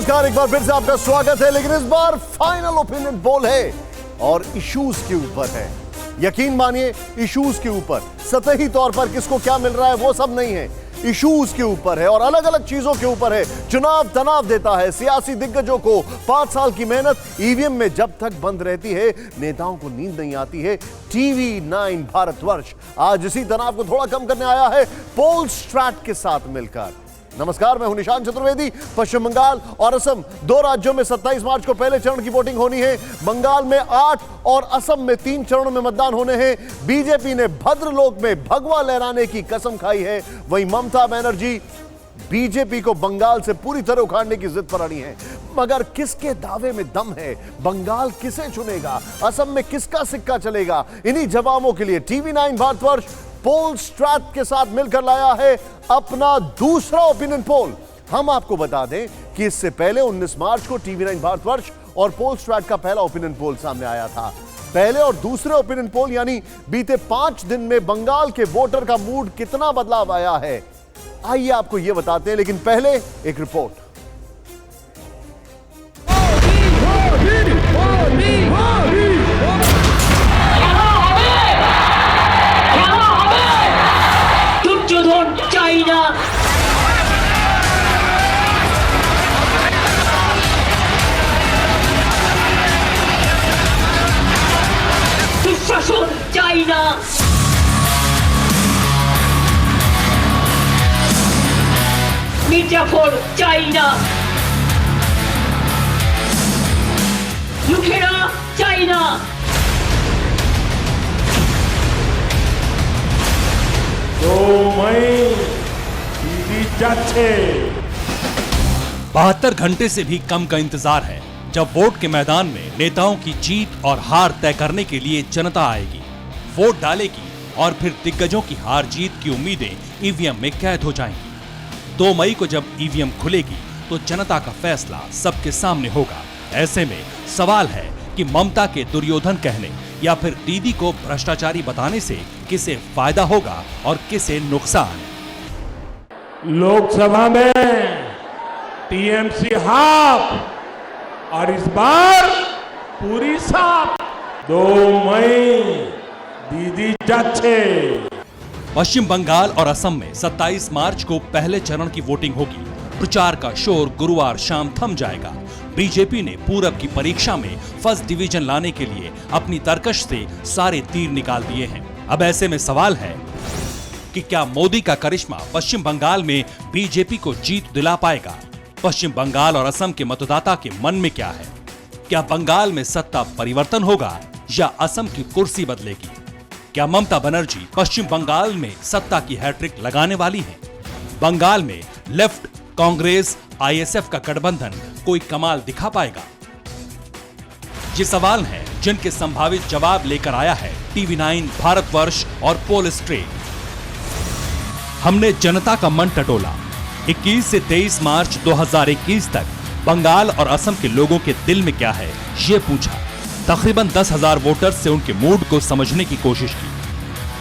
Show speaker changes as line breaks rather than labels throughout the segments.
नमस्कार, एक बार फिर से आपका स्वागत है। लेकिन इस बार फाइनल ओपिनियन पोल है और इश्यूज के ऊपर है। यकीन मानिए, इश्यूज के ऊपर, सतही तौर पर किसको क्या मिल रहा है वो सब नहीं है, इश्यूज के ऊपर है और अलग अलग चीजों के ऊपर है। चुनाव तनाव देता है सियासी दिग्गजों को। 5 साल की मेहनत ईवीएम में जब तक बंद रहती है, नेताओं को नींद नहीं आती है। टीवी 9 भारतवर्ष आज इसी तनाव को थोड़ा कम करने आया है पोलस्ट्रैट के साथ मिलकर। नमस्कार, मैं हूं निशान चतुर्वेदी। पश्चिम बंगाल और असम, 2 राज्यों में 27 मार्च को पहले चरण की वोटिंग होनी है। बंगाल में 8 और असम में 3 चरणों में मतदान होने हैं। बीजेपी ने भद्रलोक में भगवा लहराने की कसम खाई है। वहीं ममता बनर्जी बीजेपी को बंगाल से पूरी तरह उखाड़ने की जिद पर अड़ी हैं। मगर किसके दावे में दम है? बंगाल किसे चुनेगा? असम में किसका सिक्का चलेगा? इन्हीं जवाबों के लिए टीवी 9 भारतवर्ष पोलस्ट्रैट के साथ मिलकर लाया है अपना दूसरा ओपिनियन पोल। हम आपको बता दें कि इससे पहले 19 मार्च को टीवी 9 भारतवर्ष और पोलस्ट्रैट का पहला ओपिनियन पोल सामने आया था। पहले और दूसरे ओपिनियन पोल यानी बीते 5 दिन में बंगाल के वोटर का मूड कितना बदलाव आया है, आइए आपको यह बताते हैं। लेकिन पहले एक रिपोर्ट।
চাইনা দুঃশাসন চাইনা মির্জাফর চাইনা লুকেরা চাইনা
दीदी जाच्छे
72 घंटे से भी कम का इंतजार है जब वोट के मैदान में नेताओं की जीत और हार तय करने के लिए जनता आएगी, वोट डालेगी और फिर दिग्गजों की हार जीत की उम्मीदें ईवीएम में कैद हो जाएंगी। 2 मई को जब ईवीएम खुलेगी तो जनता का फैसला सबके सामने होगा। ऐसे में सवाल है कि ममता के दुर्योधन कहने या फिर दीदी को भ्रष्टाचारी बताने से किसे फायदा होगा और किसे नुकसान।
लोकसभा में टीएमसी हाफ और इस बार पूरी साफ। 2 मई दीदी जाच्छे।
पश्चिम बंगाल और असम में 27 मार्च को पहले चरण की वोटिंग होगी। प्रचार का शोर गुरुवार शाम थम जाएगा। बीजेपी ने पूरब की परीक्षा में फर्स्ट डिवीजन लाने के लिए अपनी तरकश से सारे तीर निकाल दिए हैं। अब ऐसे में सवाल है कि क्या मोदी का करिश्मा पश्चिम बंगाल में बीजेपी को जीत दिला पाएगा? पश्चिम बंगाल और असम के मतदाता के मन में क्या है? क्या बंगाल में सत्ता परिवर्तन होगा या असम की कुर्सी बदलेगी? क्या ममता बनर्जी पश्चिम बंगाल में सत्ता की हैट्रिक लगाने वाली हैं? बंगाल में लेफ्ट, कांग्रेस, आईएसएफ का गठबंधन कोई कमाल दिखा पाएगा? ये सवाल हैं जिनके संभावित जवाब लेकर आया है टीवी 9 भारतवर्ष और पोलस्ट्रैट। हमने जनता का मन टटोला। 21 से 23 मार्च 2021 तक बंगाल और असम के लोगों के दिल में क्या है, ये पूछा। तकरीबन 10,000 वोटर्स से उनके मूड को समझने की कोशिश की।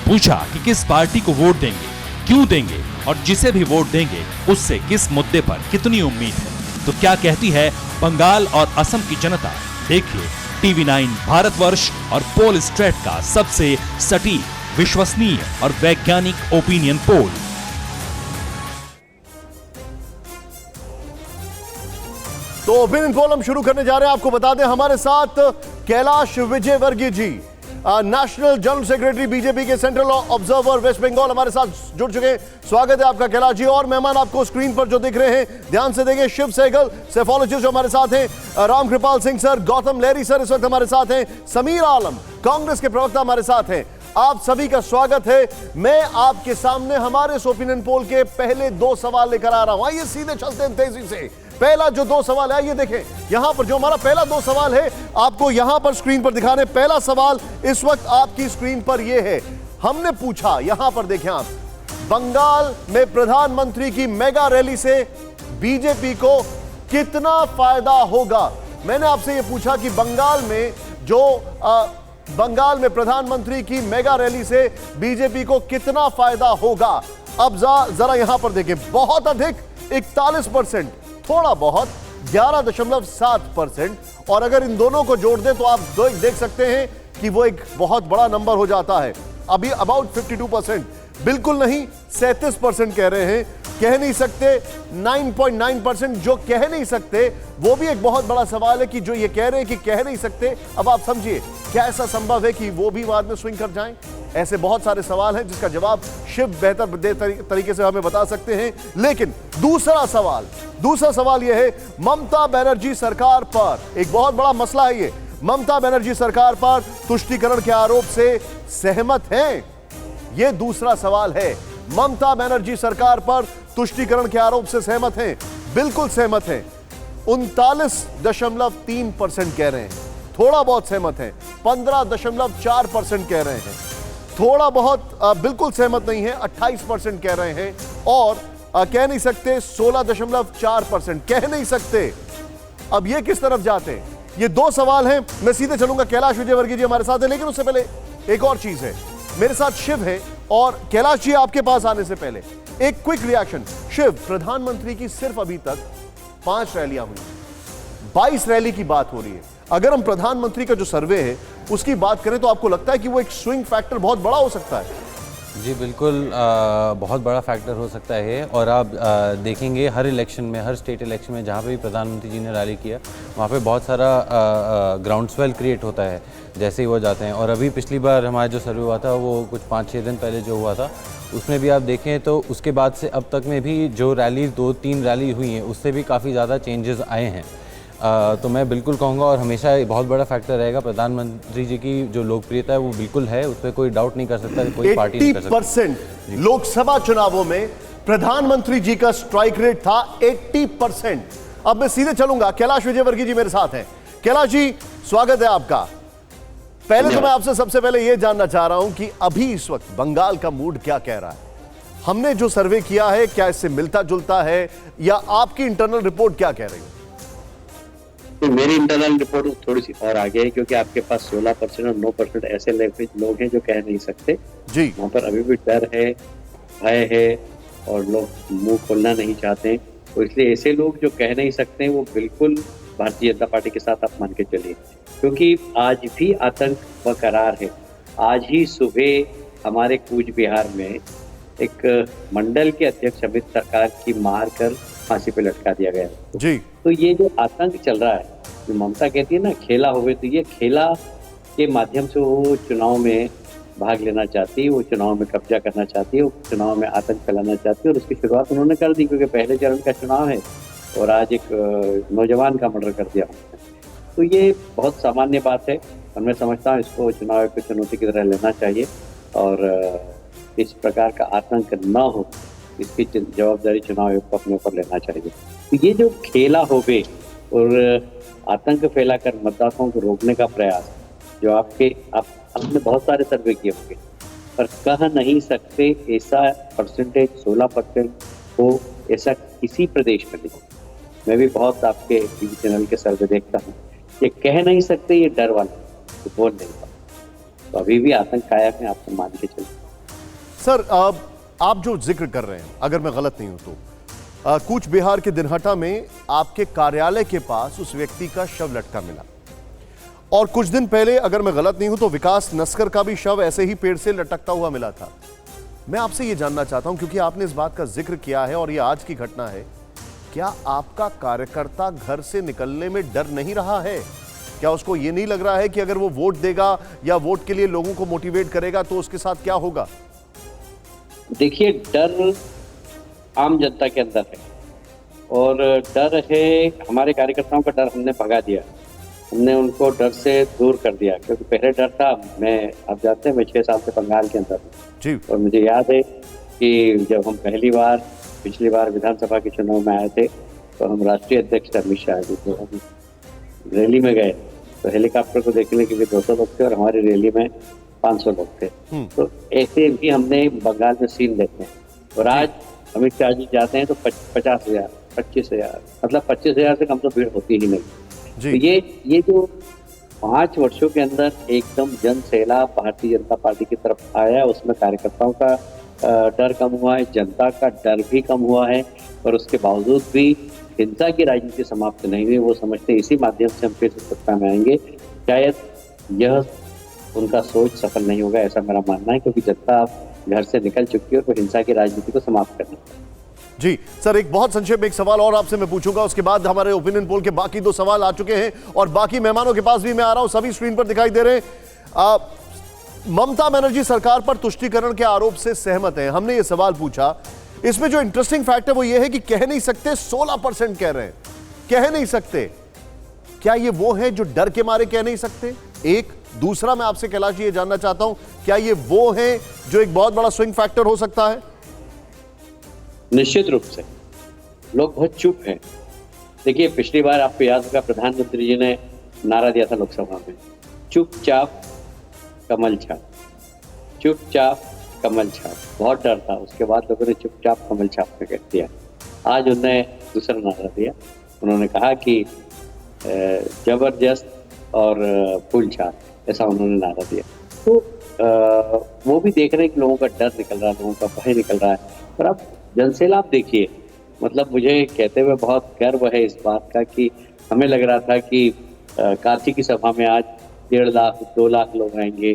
पूछा कि किस पार्टी को वोट देंगे, क्यों देंगे और जिसे भी वोट देंगे उससे किस मुद्दे पर कितनी उम्मीद है। तो क्या कहती है बंगाल और असम की जनता? देखिए टीवी 9 भारतवर्ष और पोलस्ट्रैट का सबसे सटीक, विश्वसनीय और वैज्ञानिक ओपिनियन पोल।
तो ओपिनियन पोल हम शुरू करने जा रहे हैं। आपको बता दें हमारे साथ कैलाश विजयवर्गीय जी, नेशनल जनरल सेक्रेटरी बीजेपी के सेंट्रल ऑब्जर्वर वेस्ट बंगाल, हमारे साथ जुड़ चुके हैं। स्वागत है आपका कैलाश जी। और मेहमान आपको स्क्रीन पर जो दिख रहे हैं ध्यान से देखें, शिव सहगल सेफोलॉजिस्ट जो हमारे साथ हैं, रामकृपाल सिंह सर, गौतम लहरी सर इस वक्त हमारे साथ हैं, समीर आलम कांग्रेस के प्रवक्ता हमारे साथ हैं। आप सभी का स्वागत है। मैं आपके सामने हमारे इस ओपिनियन पोल के पहले 2 सवाल लेकर आ रहा हूं। आइए सीधे चलते हैं तेजी से। पहला जो 2 सवाल है, ये देखें यहां पर जो हमारा पहला 2 सवाल है, आपको यहां पर स्क्रीन पर दिखा रहे हैं। पहला सवाल इस वक्त आपकी स्क्रीन पर यह है। हमने पूछा, यहां पर देखें आप, बंगाल में प्रधानमंत्री की मेगा रैली से बीजेपी को कितना फायदा होगा? मैंने आपसे यह पूछा कि बंगाल में प्रधानमंत्री की मेगा रैली से बीजेपी को कितना फायदा होगा। अब जरा यहां पर देखें, बहुत अधिक 41%, थोड़ा बहुत 11.7%। और अगर इन दोनों को जोड़ दें तो आप देख सकते हैं कि वो एक बहुत बड़ा नंबर हो जाता है। अभी अबाउट 52%, बिल्कुल नहीं 37% कह रहे हैं, कह नहीं सकते 9.9%। जो कह नहीं सकते वो भी एक बहुत बड़ा सवाल है कि जो ये कह रहे हैं कि कह नहीं सकते, अब आप समझिए क्या ऐसा संभव है कि वो भी बाद में स्विंग कर जाएं? ऐसे बहुत सारे सवाल हैं जिसका जवाब शिव बेहतर तरीके से हमें बता सकते हैं। लेकिन दूसरा सवाल यह है, ममता बनर्जी सरकार पर एक बहुत बड़ा मसला है। ये ममता बनर्जी सरकार पर तुष्टीकरण के आरोप से सहमत हैं? यह दूसरा सवाल है। ममता बनर्जी सरकार पर तुष्टीकरण के आरोप से सहमत हैं? बिल्कुल सहमत हैं। 39.3% कह रहे हैं। थोड़ा बहुत सहमत हैं 15.4% कह रहे हैं। थोड़ा बहुत बिल्कुल सहमत नहीं है 28% कह रहे हैं। और कह नहीं सकते 16.4%, कह नहीं सकते। अब ये किस तरफ जाते हैं? ये दो सवाल हैं। मैं सीधे चलूंगा, कैलाश विजयवर्गीय जी हमारे साथ है, लेकिन उससे पहले एक और चीज है। मेरे साथ शिव है और कैलाश जी आपके पास आने से पहले एक क्विक रिएक्शन। शिव, प्रधानमंत्री की सिर्फ अभी तक 5 रैलियां हुई, 22 रैली की बात हो रही है। अगर हम प्रधानमंत्री का जो सर्वे है उसकी बात करें तो आपको लगता है कि वो एक स्विंग फैक्टर बहुत बड़ा हो सकता है?
जी बिल्कुल, बहुत बड़ा फैक्टर हो सकता है। और आप देखेंगे हर इलेक्शन में, हर स्टेट इलेक्शन में जहाँ पे भी प्रधानमंत्री जी ने रैली किया, वहाँ पे बहुत सारा ग्राउंड स्वेल क्रिएट होता है जैसे ही वो जाते हैं। और अभी पिछली बार हमारा जो सर्वे हुआ था वो कुछ 5-6 दिन पहले जो हुआ था, उसमें भी आप देखें तो उसके बाद से अब तक में भी जो रैली 2-3 रैली हुई हैं उससे भी काफ़ी ज़्यादा चेंजेस आए हैं। तो मैं बिल्कुल कहूँगा, और हमेशा बहुत बड़ा फैक्टर रहेगा प्रधानमंत्री जी की जो लोकप्रियता है वो बिल्कुल है, उस पर कोई डाउट नहीं कर सकता, कोई पार्टी नहीं कर सकती।
80% लोकसभा चुनावों में प्रधानमंत्री जी का स्ट्राइक रेट था 80%। अब मैं सीधे चलूंगा, कैलाश विजयवर्गीय जी मेरे साथ हैं। कैलाश जी, स्वागत है आपका। पहले तो मैं आपसे सबसे पहले यह जानना चाह रहा हूं कि अभी इस वक्त बंगाल का मूड क्या कह रहा है? हमने जो सर्वे किया है क्या इससे मिलता जुलता है, या आपकी इंटरनल रिपोर्ट क्या कह रही है?
तो मेरी इंटरनल रिपोर्ट थोड़ी सी और आगे है, क्योंकि आपके पास 16% और 9% ऐसे लोग हैं जो कह नहीं सकते जी। वहाँ पर अभी भी डर है, भय है और लोग मुंह खोलना नहीं चाहते हैं। तो इसलिए ऐसे लोग जो कह नहीं सकते वो बिल्कुल भारतीय जनता पार्टी के साथ आप मान के चलिए, क्योंकि आज भी आतंक बरकरार है। आज ही सुबह हमारे कूच बिहार में एक मंडल के अध्यक्ष अमित सरकार की मार कर फांसी पे लटका दिया गया जी। तो ये जो आतंक चल रहा है, जो ममता कहती है ना खेला होवे, तो ये खेला के माध्यम से वो चुनाव में भाग लेना चाहती है, वो चुनाव में कब्जा करना चाहती है, वो चुनाव में आतंक फैलाना चाहती है। और उसकी शुरुआत उन्होंने कर दी, क्योंकि पहले चरण का चुनाव है और आज एक नौजवान का मर्डर कर दिया। तो ये बहुत सामान्य बात है और मैं समझता हूँ इसको चुनाव आयोग की चुनौती की तरह लेना चाहिए और इस प्रकार का आतंक न हो, इसकी जवाबदारी चुनाव आयोग को अपने ऊपर लेना चाहिए। तो ये जो खेला होवे और आतंक फैलाकर मतदाताओं को रोकने का प्रयास, जो आपने बहुत सारे सर्वे किए होंगे, पर कह नहीं सकते ऐसा परसेंटेज 16% हो, ऐसा किसी प्रदेश में नहीं। मैं भी बहुत आपके टीवी चैनल के सर्वे देखता हूँ, ये कह नहीं सकते, ये डर वाला तो बोल नहीं पाते। तो अभी भी आतंक कायम है, आपको मान के चलिए।
सर, आप जो जिक्र कर रहे हैं, अगर मैं गलत नहीं हूं तो कूच बिहार के दिनहटा में आपके कार्यालय के पास उस व्यक्ति का शव लटका मिला, और कुछ दिन पहले अगर मैं गलत नहीं हूं तो विकास नस्कर का भी शव ऐसे ही पेड़ से लटकता हुआ मिला था। मैं आपसे यह जानना चाहता हूं, क्योंकि आपने इस बात का जिक्र किया है और यह आज की घटना है, क्या आपका कार्यकर्ता घर से निकलने में डर नहीं रहा है? क्या उसको यह नहीं लग रहा है कि अगर वो वोट देगा या वोट के लिए लोगों को मोटिवेट करेगा तो उसके साथ क्या होगा?
देखिए, डर आम जनता के अंदर है और डर है, हमारे कार्यकर्ताओं का डर हमने भगा दिया, हमने उनको डर से दूर कर दिया। क्योंकि पहले डर था, आप जानते हैं मैं 6 साल से बंगाल के अंदर हूँ और मुझे याद है कि जब हम पिछली बार विधानसभा के चुनाव में आए थे तो हम राष्ट्रीय अध्यक्ष अमित शाह जी को हम रैली में गए, तो हेलीकॉप्टर को देखने के लिए 200 लोग थे और हमारी रैली में 500 लोग थे। तो ऐसे भी हमने बंगाल में सीन देखे हैं। और आज अमित शाह जी जाते हैं तो 50,000, 25,000, मतलब 25,000 से कम तो भीड़ होती ही नहीं। तो ये जो 5 वर्षों के अंदर एकदम जन सैलाब भारतीय जनता पार्टी की तरफ आया, उसमें कार्यकर्ताओं का डर कम हुआ है, जनता का डर भी कम हुआ है, और उसके बावजूद भी हिंसा की राजनीति समाप्त नहीं हुई। वो समझते हैं इसी माध्यम से हम फिर से सत्ता में आएंगे। शायद यह उनका सोच सफल नहीं होगा, ऐसा मेरा मानना है, क्योंकि जनता अब घर से निकल चुकी है और वो हिंसा की राजनीति को समाप्त करना है।
जी सर, एक बहुत संक्षेप में एक सवाल और आपसे मैं पूछूंगा, उसके बाद हमारे ओपिनियन पोल के बाकी 2 सवाल आ चुके हैं और बाकी मेहमानों के पास भी मैं आ रहा हूं, सभी स्क्रीन पर दिखाई दे रहे हैं। ममता बनर्जी सरकार पर तुष्टीकरण के आरोप से सहमत है। हमने ये सवाल पूछा, इसमें जो इंटरेस्टिंग फैक्ट है वो ये है कि कह नहीं सकते 16% कह रहे हैं, कह नहीं सकते। क्या ये वो है जो डर के मारे कह नहीं सकते? एक दूसरा, मैं आपसे कैलाश जी ये जानना चाहता हूं, क्या ये वो है जो एक बहुत बड़ा स्विंग फैक्टर हो सकता है?
निश्चित रूप से लोग बहुत चुप हैं। देखिए, पिछली बार आपको याद होगा प्रधानमंत्री जी ने नारा दिया था लोकसभा में, चुपचाप कमल छाप, चुपचाप कमल छाप। बहुत डर था, उसके बाद लोगों ने चुपचाप कमल छाप का कह दिया। आज उन्होंने दूसरा नारा दिया, उन्होंने कहा कि जबरदस्त और फूल छाप, ऐसा उन्होंने नारा दिया। तो वो भी देख रहे हैं कि लोगों का डर निकल रहा है, लोगों का भय निकल रहा है। और अब जनसेला आप देखिए, मतलब मुझे कहते हुए बहुत गर्व है इस बात का कि हमें लग रहा था कि काशी की सभा में आज 1.5 लाख 2 लाख लोग आएंगे,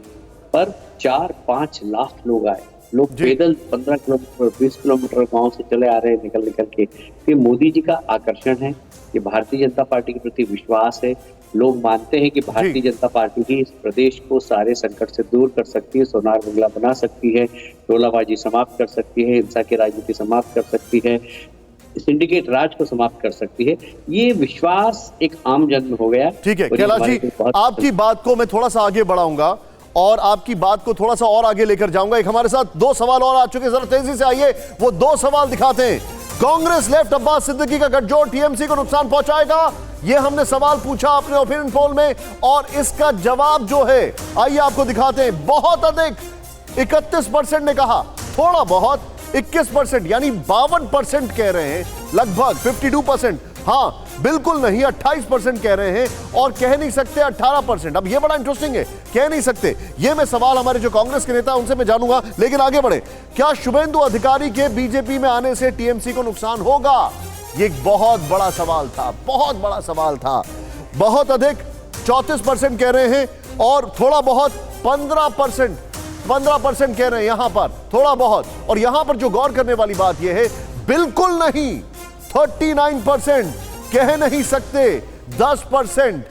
पर 4-5 लाख लोग आए। लोग पैदल 15 किलोमीटर 20 किलोमीटर गांव से चले आ रहे हैं निकल के। ये मोदी जी का आकर्षण है, ये भारतीय जनता पार्टी के प्रति विश्वास है। लोग मानते हैं कि भारतीय जनता पार्टी ही इस प्रदेश को सारे संकट से दूर कर सकती है, सोनार बंगला बना सकती है, टोलाबाजी समाप्त कर सकती है, हिंसा की राजनीति समाप्त कर सकती है, सिंडिकेट राज को समाप्त कर सकती है। ये विश्वास एक आम जन में हो गया।
ठीक है कैलाश जी, आपकी बात को मैं थोड़ा सा आगे बढ़ाऊंगा और आपकी बात को थोड़ा सा और आगे लेकर जाऊंगा। एक हमारे साथ 2 सवाल और आ चुके हैं, जरा तेजी से आइए, वो 2 सवाल दिखाते हैं। कांग्रेस लेफ्ट अब्बास सिद्दीकी का गठजोड़ टीएमसी को नुकसान पहुंचाएगा, ये हमने सवाल पूछा अपने ओपिनियन पोल में और इसका जवाब जो है आइए आपको दिखाते हैं। बहुत अधिक 31% ने कहा, थोड़ा बहुत 21% यानी 52% कह रहे हैं, लगभग 52%। हाँ बिल्कुल नहीं 28% कह रहे हैं और कह नहीं सकते 18%। अब ये बड़ा इंटरेस्टिंग है, कह नहीं सकते। ये मैं सवाल हमारे जो कांग्रेस के नेता उनसे मैं जानूंगा, लेकिन आगे बढ़े। क्या शुभेंदु अधिकारी के बीजेपी में आने से टीएमसी को नुकसान होगा? ये एक बहुत बड़ा सवाल था, बहुत बड़ा सवाल था। बहुत अधिक 34% कह रहे हैं और थोड़ा बहुत 15% कह रहे हैं यहां पर, थोड़ा बहुत। और यहां पर जो गौर करने वाली बात यह है, बिल्कुल नहीं 39% कह नहीं सकते 10%।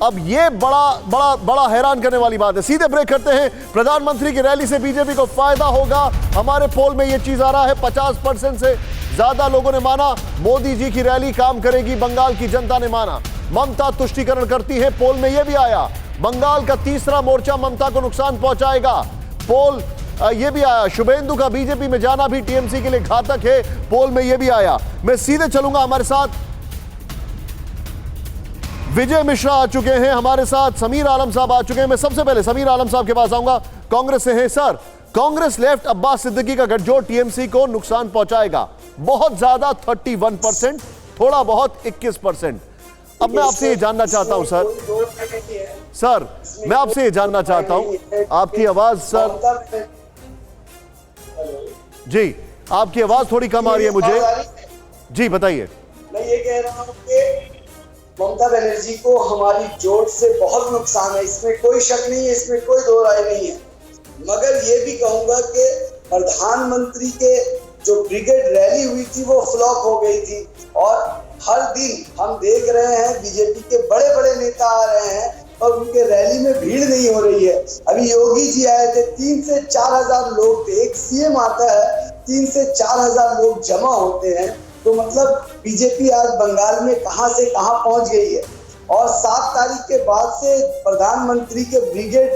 अब ये बड़ा हैरान करने वाली बात है। सीधे ब्रेक करते हैं। प्रधानमंत्री की रैली से बीजेपी को फायदा होगा, हमारे पोल में ये चीज आ रहा है। 50% से ज्यादा लोगों ने माना मोदी जी की रैली काम करेगी, बंगाल की जनता ने माना। ममता तुष्टीकरण करती है, पोल में यह भी आया। बंगाल का तीसरा मोर्चा ममता को नुकसान पहुंचाएगा, पोल ये भी आया। शुभेंदु का बीजेपी में जाना भी टीएमसी के लिए घातक है, पोल में ये भी आया। मैं सीधे चलूंगा, हमारे साथ विजय मिश्रा आ चुके हैं, हमारे साथ समीर आलम साहब आ चुके हैं। मैं सबसे पहले समीर आलम साहब के पास आऊंगा, कांग्रेस से हैं। सर, कांग्रेस लेफ्ट अब्बास सिद्दीकी का गठजोड़ टीएमसी को नुकसान पहुंचाएगा, बहुत ज्यादा 31%, थोड़ा बहुत 21%। अब मैं आपसे ये जानना चाहता हूं सर, मैं आपसे ये जानना चाहता हूं, आपकी आवाज सर जी, आपकी आवाज थोड़ी कम आ रही है मुझे जी, बताइए।
मैं ये कह रहा हूं कि ममता बनर्जी को हमारी जोड़ से बहुत नुकसान है, इसमें कोई शक नहीं है, इसमें कोई दो राय नहीं है। मगर ये भी कहूंगा कि प्रधानमंत्री के जो ब्रिगेड रैली हुई थी वो फ्लॉप हो गई थी और हर दिन हम देख रहे हैं बीजेपी के बड़े बड़े नेता आ रहे हैं और उनके रैली में भीड़ नहीं हो रही है। अभी योगी जी आए थे, 3 से 4 हजार लोग थे। एक सीएम आता है, 3 से 4 हजार लोग जमा होते हैं, तो मतलब बीजेपी आज बंगाल में कहां से कहां पहुंच गई है। और 7 तारीख के बाद से प्रधानमंत्री के ब्रिगेड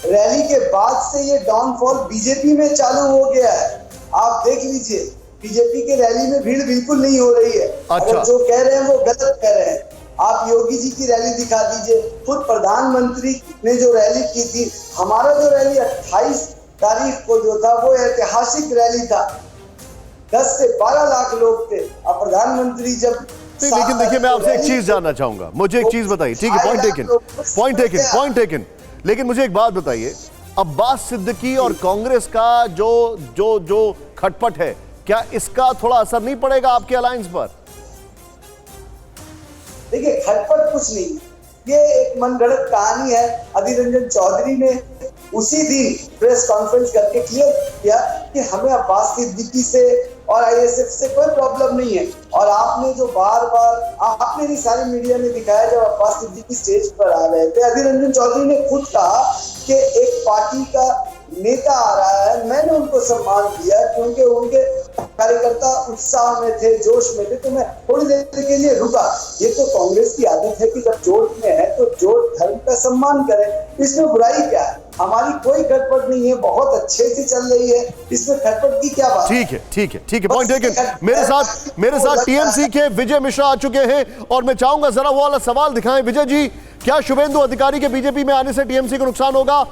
रैली के बाद से ये डाउनफॉल बीजेपी में चालू हो गया है। आप देख लीजिए, बीजेपी के रैली में भीड़ बिल्कुल नहीं हो रही है। अगर जो कह रहे हैं वो गलत कह रहे हैं। आप योगी जी की रैली दिखा दीजिए, खुद प्रधानमंत्री ने जो रैली की थी, हमारा जो रैली 28 तारीख को जो था वो ऐतिहासिक रैली था, 10 से 12 लाख लोग थे। अब प्रधानमंत्री जब
लेकिन देखिए, मैं आपसे एक चीज जानना चाहूंगा, मुझे एक चीज बताइए। ठीक है, पॉइंट टेकन। लेकिन मुझे एक बात बताइए, अब्बास सिद्दीकी और कांग्रेस का जो खटपट है, क्या इसका थोड़ा असर नहीं पड़ेगा आपके अलायंस पर?
देखिए खटपट कुछ नहीं, ये एक मनगढ़ंत कहानी है। अधीर रंजन चौधरी ने उसी दिन प्रेस कॉन्फ्रेंस करके क्लियर किया कि हमें अब्बास सिद्दीकी से और आईएसएफ से कोई प्रॉब्लम नहीं है। और आपने जो बार बार आपने भी सारी मीडिया ने दिखाया, जब अब्बास सिद्दीकी स्टेज पर आ रहे थे, अधीर रंजन चौधरी ने खुद कहा कि एक पार्टी का नेता आ रहा है, मैंने उनको सम्मान दिया क्योंकि उनके कार्यकर्ता उत्साह में थे, जोश में थे, तो मैं थोड़ी देर के लिए रुका। ये तो कांग्रेस की आदत है कि जब जोश में है तो जोश धर्म का सम्मान करें, इसमें बुराई क्या है? हमारी कोई खटपट नहीं है, बहुत अच्छे से चल रही है, इसमें खटपट की क्या बात?
ठीक है, ठीक है, ठीक है, पॉइंट टेकन। मेरे साथ टीएमसी के विजय मिश्रा आ चुके हैं और मैं चाहूंगा जरा वो वाला सवाल दिखाएं। विजय जी, क्या शुभेंदु अधिकारी के बीजेपी में आने से टीएमसी को नुकसान होगा?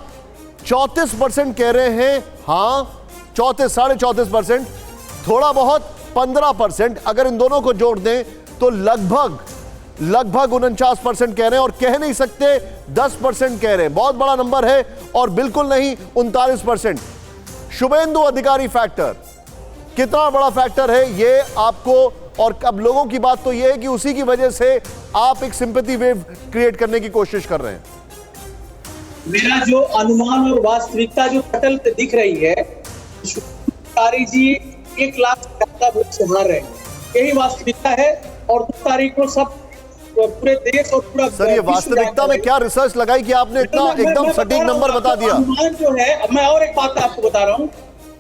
34% कह रहे हैं हाँ, 34, 34.5%, थोड़ा बहुत 15%। अगर इन दोनों को जोड़ दें तो लगभग 49% कह रहे हैं और कह नहीं सकते 10% कह रहे हैं। बहुत बड़ा नंबर है और बिल्कुल नहीं 39%। शुभेंदु अधिकारी फैक्टर कितना बड़ा फैक्टर है ये आपको, और अब लोगों की बात तो ये है कि उसी की वजह से आप एक सिंपैथी वेव क्रिएट करने की कोशिश कर रहे हैं।
मेरा जो अनुमान और वास्तविकता जो पटल पे दिख रही है, अधिकारी जी 1 लाख से ज्यादा वोट से हार रहे हैं, यही वास्तविकता है। और 2 तारीख को सब पूरे देश और पूरा
सर, ये वास्तविकता में क्या रिसर्च लगाई कि आपने इतना एकदम सटीक नंबर बता दिया?
अनुमान जो है, मैं और एक बात आपको बता रहा हूँ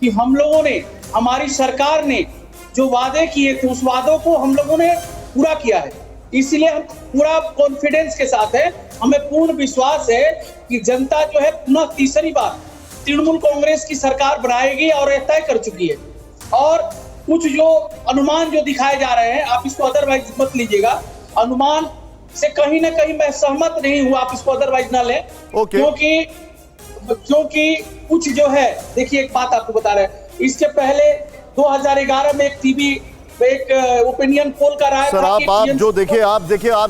कि हम लोगों ने, हमारी सरकार ने जो वादे किए थे उस वादों को हम लोगों ने पूरा किया है, इसलिए हम पूरा कॉन्फिडेंस के साथ है। हमें पूर्ण विश्वास है कि जनता जो है पुनः तीसरी बार तृणमूल कांग्रेस की सरकार बनाएगी और यह तय कर चुकी है। और कुछ जो अनुमान जो दिखाए जा रहे हैं, आप इसको अदरवाइज मत लीजिएगा, अनुमान से कहीं ना कहीं मैं सहमत नहीं हुआ, आप इसको अदरवाइज ना लें। क्योंकि कुछ जो है, देखिए एक बात आपको बता रहे हैं, इसके पहले 2011 में एक टीवी एक ओपिनियन पोल का राय
सर, आप जो देखिए, आप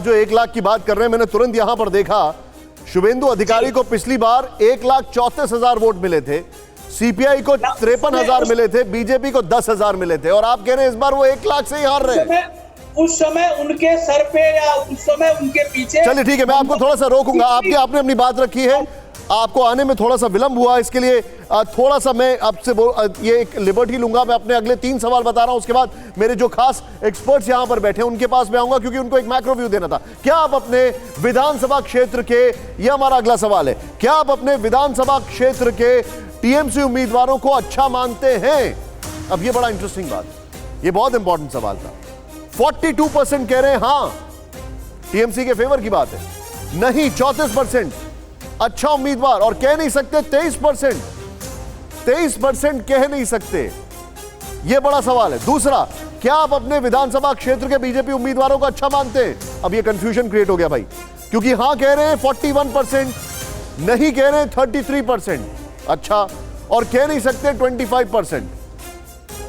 जो 1 लाख की बात कर रहे हैं, मैंने तुरंत यहां पर देखा, शुभेंदु अधिकारी को पिछली बार 1,34,000 वोट मिले थे, सीपीआई को 53,000 मिले थे, बीजेपी को 10,000 मिले थे, और आप कह रहे हैं इस बार वो 1 लाख से ही हार रहे हैं।
उस समय उनके सर पे या उस समय उनके पीछे।
चलिए ठीक है, मैं आपको थोड़ा सा रोकूंगा, आपने अपनी बात रखी है, आपको आने में थोड़ा सा विलंब हुआ, इसके लिए थोड़ा सा मैं आपसे ये एक लिबर्टी लूंगा। मैं अपने अगले 3 सवाल बता रहा हूं, उसके बाद मेरे जो खास एक्सपर्ट्स यहां पर बैठे हैं उनके पास मैं आऊंगा, क्योंकि उनको एक मैक्रो व्यू देना था। क्या आप अपने विधानसभा क्षेत्र के, ये हमारा अगला सवाल है, क्या आप अपने विधानसभा क्षेत्र के टीएमसी उम्मीदवारों को अच्छा मानते हैं? अब ये बड़ा इंटरेस्टिंग बात, ये बहुत इंपॉर्टेंट सवाल था। 42% कह रहे हैं हाँ, टीएमसी के फेवर की बात है, नहीं 34%, अच्छा उम्मीदवार, और कह नहीं सकते 23% कह नहीं सकते। यह बड़ा सवाल है। दूसरा, क्या आप अपने विधानसभा क्षेत्र के बीजेपी उम्मीदवारों को अच्छा मानते हैं? अब यह कंफ्यूजन क्रिएट हो गया भाई, क्योंकि हां कह रहे हैं 41%, नहीं कह रहे हैं 33%, अच्छा, और कह नहीं सकते 25%।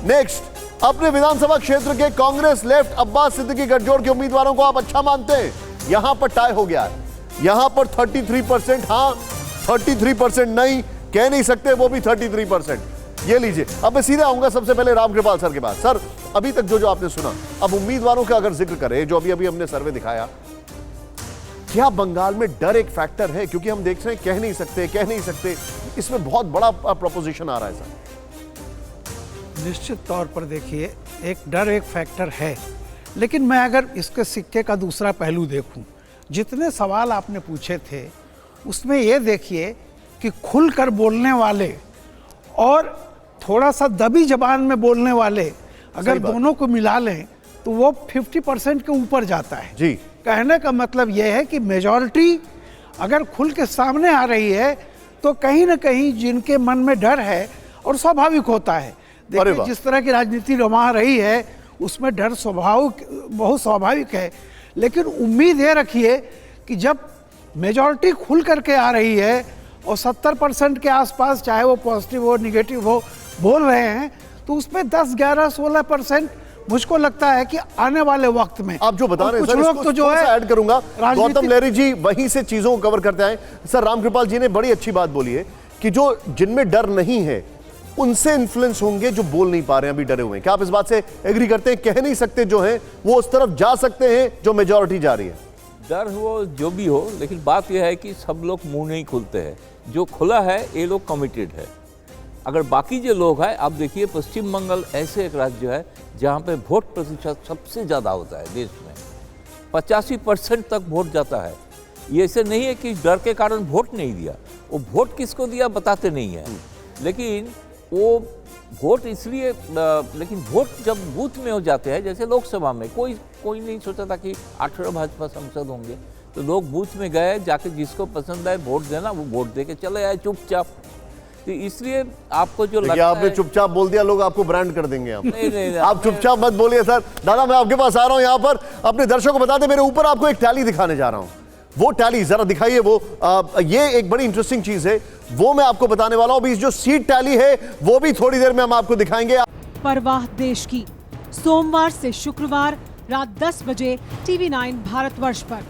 नेक्स्ट, अपने विधानसभा क्षेत्र के कांग्रेस लेफ्ट अब्बास सिद्दीकी गठजोड़ के उम्मीदवारों को आप अच्छा मानते हैं? यहां पर टाई हो गया है, यहां पर 33% हां, 33% नहीं, कह नहीं सकते, वो भी 33%। ये लीजिए, अब मैं सीधे आऊंगा सबसे पहले रामकृपाल सर के पास। सर, अभी तक जो आपने सुना, अब उम्मीदवारों का अगर जिक्र करें, जो अभी हमने सर्वे दिखाया, क्या बंगाल में डर एक फैक्टर है? क्योंकि हम देख रहे हैं कह नहीं सकते, इसमें बहुत बड़ा प्रोपोजिशन आ रहा है सर।
निश्चित तौर पर देखिए, एक डर एक फैक्टर है, लेकिन मैं अगर इसके सिक्के का दूसरा पहलू देखूं, जितने सवाल आपने पूछे थे उसमें ये देखिए कि खुलकर बोलने वाले और थोड़ा सा दबी जबान में बोलने वाले अगर दोनों को मिला लें तो वो 50% के ऊपर जाता है
जी। कहने
का मतलब ये है कि मेजॉरिटी अगर खुल के सामने आ रही है तो कहीं ना कहीं जिनके मन में डर है, और स्वाभाविक होता है, देखिए जिस तरह की राजनीति वहाँ रही है उसमें डर बहुत स्वाभाविक है, लेकिन उम्मीद ये रखिए कि जब मेजॉरिटी खुल करके आ रही है और 70% के आसपास, चाहे वो पॉजिटिव हो निगेटिव हो, बोल रहे हैं, तो उसमें 10, 11, 16% मुझको लगता है कि आने वाले वक्त में
आप जो बता रहे हैं,
कुछ लोग तो जो है
ऐड करूंगा, गौतम लहरी जी वहीं से चीजों को कवर करते आए। सर, रामकृपाल जी ने बड़ी अच्छी बात बोली है कि जो जिनमें डर नहीं है उनसे इन्फ्लुएंस होंगे जो बोल नहीं पा रहे हैं, अभी डरे हुए हैं। क्या आप इस बात से एग्री करते हैं? कह नहीं सकते जो हैं वो उस तरफ जा सकते हैं जो मेजॉरिटी जा रही है।
डर हो जो भी हो, लेकिन बात यह है कि सब लोग मुंह नहीं खुलते हैं। जो खुला है ये लोग कमिटेड है। अगर बाकी जो लोग हैं, आप देखिए पश्चिम बंगाल ऐसे एक राज्य है जहाँ पे वोट प्रतिशत सबसे ज़्यादा होता है देश में, 85% तक वोट जाता है। ये ऐसे नहीं है कि डर के कारण वोट नहीं दिया, वो वोट किसको दिया बताते नहीं है, लेकिन वो वोट इसलिए, लेकिन वोट जब बूथ में हो जाते हैं, जैसे लोकसभा में कोई नहीं सोचा था कि 18 भाजपा सांसद होंगे, तो लोग बूथ में गए, जाके जिसको पसंद आए वोट देना, वो वोट दे के चले आए चुपचाप। तो इसलिए आपको जो लगता है,
आपने चुपचाप बोल दिया, लोग आपको ब्रांड कर देंगे। आप
नहीं,
आप चुपचाप मत बोलिए सर। दादा मैं आपके पास आ रहा हूं, यहाँ पर अपने दर्शकों को बता दें, मेरे ऊपर आपको एक टैली दिखाने जा रहा हूं। वो टैली जरा दिखाइए। वो ये एक बड़ी इंटरेस्टिंग चीज है, वो मैं आपको बताने वाला हूं। अभी जो सीट टैली है वो भी थोड़ी देर में हम आपको दिखाएंगे।
परवाह देश की, सोमवार से शुक्रवार रात 10 बजे TV9 भारतवर्ष पर।